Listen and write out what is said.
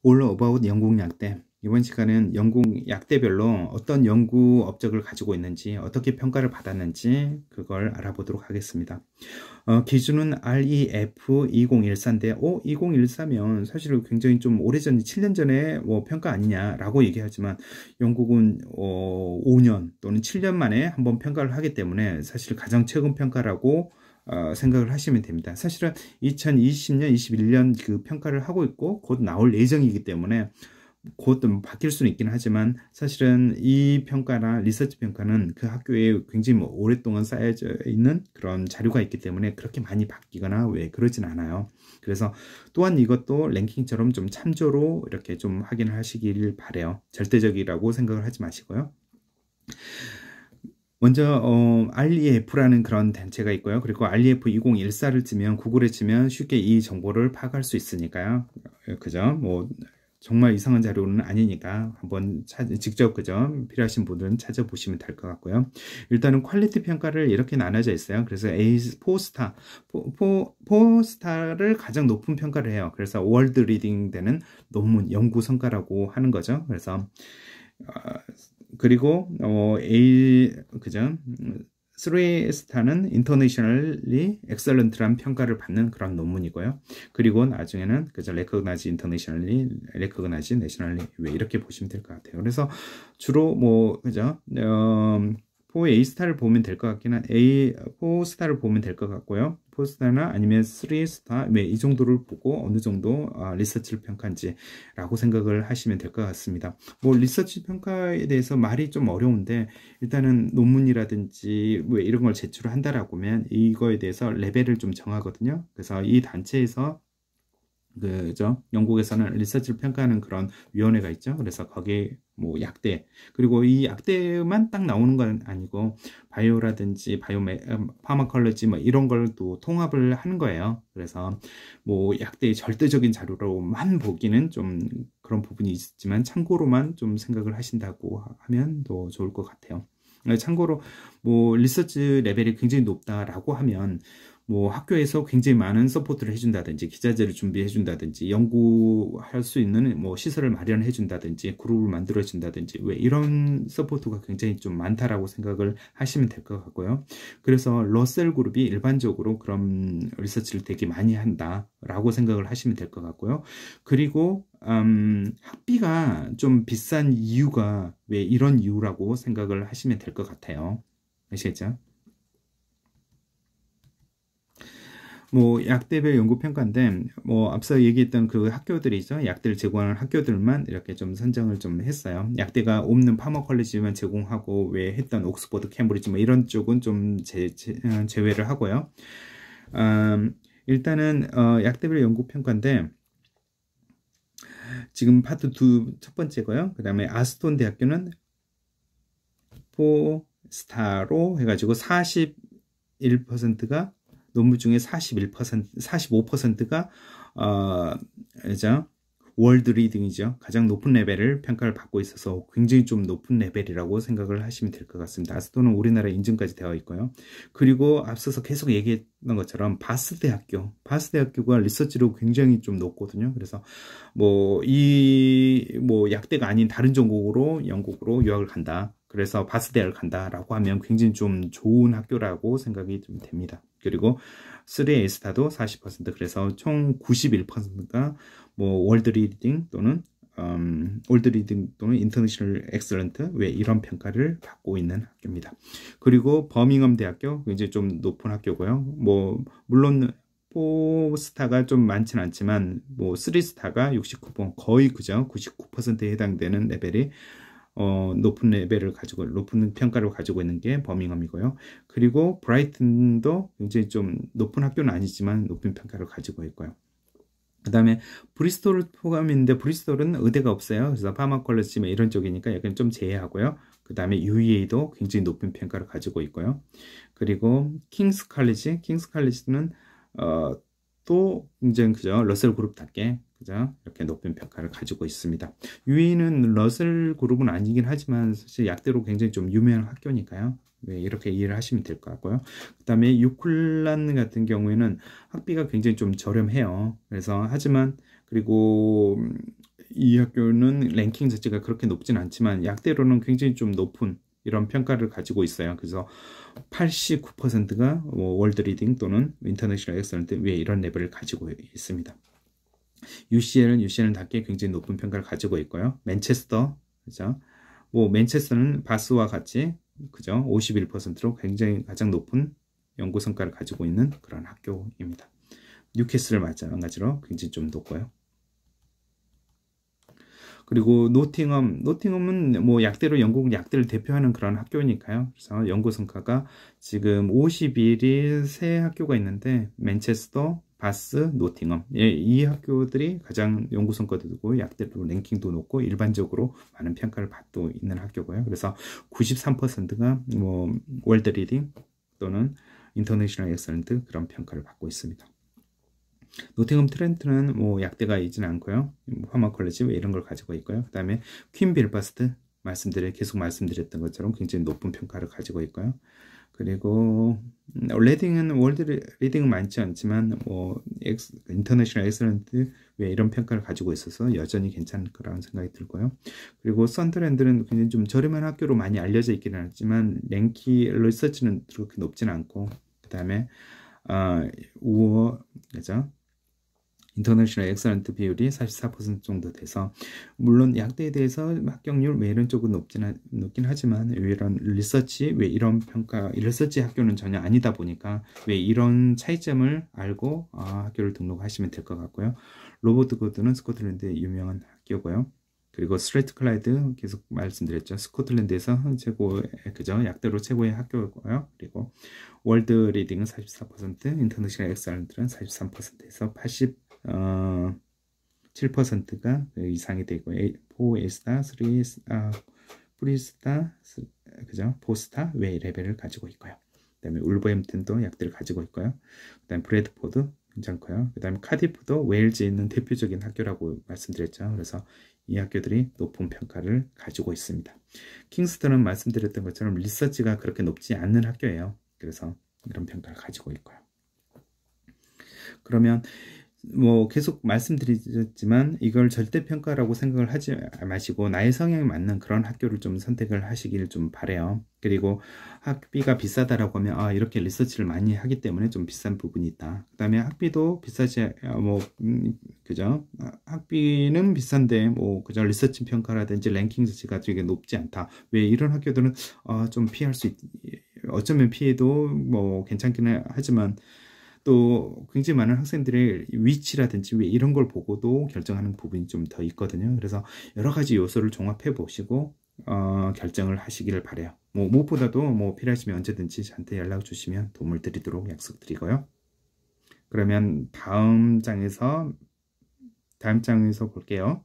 All About 영국 약대. 이번 시간은 영국 약대별로 어떤 연구 업적을 가지고 있는지, 어떻게 평가를 받았는지 그걸 알아보도록 하겠습니다. 기준은 REF 2014인데 2014면 사실은 굉장히 좀 오래전, 7년 전에 뭐 평가 아니냐라고 얘기하지만 영국은 5년 또는 7년 만에 한번 평가를 하기 때문에 사실 가장 최근 평가라고 생각을 하시면 됩니다. 사실은 2020년, 21년 그 평가를 하고 있고 곧 나올 예정이기 때문에 곧 바뀔 수는 있긴 하지만 사실은 이 평가나 리서치 평가는 그 학교에 굉장히 오랫동안 쌓여져 있는 그런 자료가 있기 때문에 그렇게 많이 바뀌거나 왜 그러진 않아요. 그래서 또한 이것도 랭킹처럼 좀 참조로 이렇게 좀 확인을 하시길 바래요. 절대적이라고 생각을 하지 마시고요. 먼저 REF라는 그런 단체가 있고요. 그리고 REF 2014를 치면 구글에 치면 쉽게 이 정보를 파악할 수 있으니까요. 그죠? 뭐 정말 이상한 자료는 아니니까 한번 직접 그죠? 필요하신 분들은 찾아보시면 될 것 같고요. 일단은 퀄리티 평가를 이렇게 나눠져 있어요. 그래서 A4스타, 4스타를 가장 높은 평가를 해요. 그래서 월드 리딩 되는 논문, 연구 성과라고 하는 거죠. 그래서 그리고 그죠? 3스타는 인터내셔널리 엑셀런트란 평가를 받는 그런 논문이고요. 그리고 나중에는 그저 레코그나이즈 인터내셔널리, 레코그나이즈 내셔널리 왜 이렇게 보시면 될 것 같아요. 그래서 주로 뭐 그죠? 4A스타를 보면 될 것 같긴 한 4스타를 보면 될 것 같고요. 4스타나 아니면 3스타 이 정도를 보고 어느 정도 리서치를 평가한지 라고 생각을 하시면 될 것 같습니다. 뭐 리서치 평가에 대해서 말이 좀 어려운데 일단은 논문이라든지 왜 이런 걸 제출을 한다라고 하면 이거에 대해서 레벨을 좀 정하거든요. 그래서 이 단체에서 그죠? 영국에서는 리서치를 평가하는 그런 위원회가 있죠. 그래서 거기에 뭐 약대, 그리고 이 약대만 딱 나오는 건 아니고 바이오라든지 파마컬러지 뭐 이런 걸 또 통합을 하는 거예요. 그래서 뭐 약대의 절대적인 자료로만 보기는 좀 그런 부분이 있지만 참고로만 좀 생각을 하신다고 하면 더 좋을 것 같아요. 참고로 뭐 리서치 레벨이 굉장히 높다라고 하면 뭐 학교에서 굉장히 많은 서포트를 해준다든지 기자재를 준비해준다든지 연구할 수 있는 뭐 시설을 마련해준다든지 그룹을 만들어준다든지 왜 이런 서포트가 굉장히 좀 많다라고 생각을 하시면 될 것 같고요. 그래서 러셀 그룹이 일반적으로 그런 리서치를 되게 많이 한다라고 생각을 하시면 될 것 같고요. 그리고 학비가 좀 비싼 이유가 왜 이런 이유라고 생각을 하시면 될 것 같아요. 아시겠죠? 뭐 약대별 연구평가인데 뭐 앞서 얘기했던 그 학교들이죠. 약대를 제공하는 학교들만 이렇게 좀 선정을 좀 했어요. 약대가 없는 파머컬리지만 제공하고 왜 했던 옥스퍼드, 캠브리지 뭐 이런 쪽은 좀 제외를 하고요. 일단은 약대별 연구평가인데 지금 파트 2 첫 번째고요. 그 다음에 아스톤 대학교는 4스타로 해가지고 41%가 논문 중에 45%가 월드 리딩이죠. 가장 높은 레벨을 평가를 받고 있어서 굉장히 좀 높은 레벨이라고 생각을 하시면 될 것 같습니다. 아스톤은 우리나라 인증까지 되어 있고요. 그리고 앞서서 계속 얘기했던 것처럼 바스 대학교가 리서치로 굉장히 좀 높거든요. 그래서 뭐 약대가 아닌 다른 전공으로 영국으로 유학을 간다. 그래서 바스 대학을 간다라고 하면 굉장히 좀 좋은 학교라고 생각이 좀 됩니다. 그리고 3A스타도 40%, 그래서 총 91%가 뭐 월드 리딩 또는 인터내셔널 엑셀런트 왜 이런 평가를 받고 있는 학교입니다. 그리고 버밍엄 대학교 이제 좀 높은 학교고요. 뭐 물론 4스타가 좀 많지는 않지만 뭐 3스타가 69% 거의 그죠? 99%에 해당되는 레벨이 높은 레벨을 가지고 높은 평가를 가지고 있는 게 버밍엄이고요. 그리고 브라이튼도 굉장히 좀 높은 학교는 아니지만 높은 평가를 가지고 있고요. 그 다음에 브리스톨을 포함했는데 브리스톨은 의대가 없어요. 그래서 파마컬러지 뭐 이런 쪽이니까 약간 좀 제외하고요. 그 다음에 UEA도 굉장히 높은 평가를 가지고 있고요. 그리고 킹스 칼리지는 또 굉장히 그죠? 러셀 그룹답게 그죠? 이렇게 높은 평가를 가지고 있습니다. UAE는 러셀 그룹은 아니긴 하지만 사실 약대로 굉장히 좀 유명한 학교니까요. 네, 이렇게 이해를 하시면 될 것 같고요. 그 다음에 유쿨란 같은 경우에는 학비가 굉장히 좀 저렴해요. 그래서 하지만 그리고 이 학교는 랭킹 자체가 그렇게 높진 않지만 약대로는 굉장히 좀 높은 이런 평가를 가지고 있어요. 그래서 89%가 월드 리딩 또는 인터내셔널 엑셀런트 위에 이런 레벨을 가지고 있습니다. UCL은 굉장히 높은 평가를 가지고 있고요. 맨체스터, 그죠? 뭐 맨체스터는 바스와 같이 그죠? 51%로 굉장히 가장 높은 연구 성과를 가지고 있는 그런 학교입니다. 뉴캐슬을 마찬가지로 굉장히 좀 높고요. 그리고 노팅엄은 뭐 약대로 영국 약대를 대표하는 그런 학교니까요. 그래서 연구 성과가 지금 51이 세 학교가 있는데 맨체스터, 바스, 노팅엄 이 학교들이 가장 연구 성과도 높고 약대로 랭킹도 높고 일반적으로 많은 평가를 받고 있는 학교고요. 그래서 93%가 뭐 월드 리딩 또는 인터내셔널 엑셀런트 그런 평가를 받고 있습니다. 노팅엄 트렌트는 뭐 약대가 있지는 않고요. 화마 컬리지 이런 걸 가지고 있고요. 그 다음에 퀸 벨파스트 계속 말씀드렸던 것처럼 굉장히 높은 평가를 가지고 있고요. 그리고 레딩은 월드 리딩은 많지 않지만 뭐 인터내셔널 엑셀런트 왜 이런 평가를 가지고 있어서 여전히 괜찮을 거라는 생각이 들고요. 그리고 썬더랜드는 굉장히 좀 저렴한 학교로 많이 알려져 있기는 하지만 리서치는 그렇게 높지는 않고 그 다음에 우어 그죠? 인터내셔널 엑셀런트 비율이 44% 정도 돼서 물론 약대에 대해서 합격률 왜 이런 쪽은 높긴 하지만 왜 이런 리서치 왜 이런 평가 리서치 학교는 전혀 아니다 보니까 왜 이런 차이점을 알고 학교를 등록하시면 될 것 같고요. 로버트 고드는 스코틀랜드의 유명한 학교고요. 그리고 스트레이트클라이드 계속 말씀드렸죠. 스코틀랜드에서 그죠? 약대로 최고의 학교고요. 그리고 월드 리딩은 44%, 인터내셔널 엑셀런트는 43%에서 7%가 이상이 되고 4A스타, 3 프리스타, 그죠? 4스타 외 레벨을 가지고 있고요. 그 다음에 울버햄튼도 약대를 가지고 있고요. 그 다음에 브래드포드 괜찮고요. 그 다음에 카디프도 웨일즈에 있는 대표적인 학교라고 말씀드렸죠. 그래서 이 학교들이 높은 평가를 가지고 있습니다. 킹스턴은 말씀드렸던 것처럼 리서치가 그렇게 높지 않는 학교예요. 그래서 이런 평가를 가지고 있고요. 그러면 뭐 계속 말씀드렸지만 이걸 절대평가라고 생각을 하지 마시고 나의 성향에 맞는 그런 학교를 좀 선택을 하시길 좀 바래요. 그리고 학비가 비싸다라고 하면 이렇게 리서치를 많이 하기 때문에 좀 비싼 부분이 있다. 그 다음에 학비도 비싸지 그죠? 학비는 비싼데 뭐 그죠? 리서치 평가라든지 랭킹 자체가 되게 높지 않다. 왜 이런 학교들은 좀 피할 수 어쩌면 피해도 뭐 괜찮기는 하지만 또 굉장히 많은 학생들의 위치라든지 왜 이런 걸 보고도 결정하는 부분이 좀 더 있거든요. 그래서 여러 가지 요소를 종합해 보시고 결정을 하시기를 바래요. 뭐 무엇보다도 뭐 필요하시면 언제든지 저한테 연락 주시면 도움을 드리도록 약속드리고요. 그러면 다음 장에서 볼게요.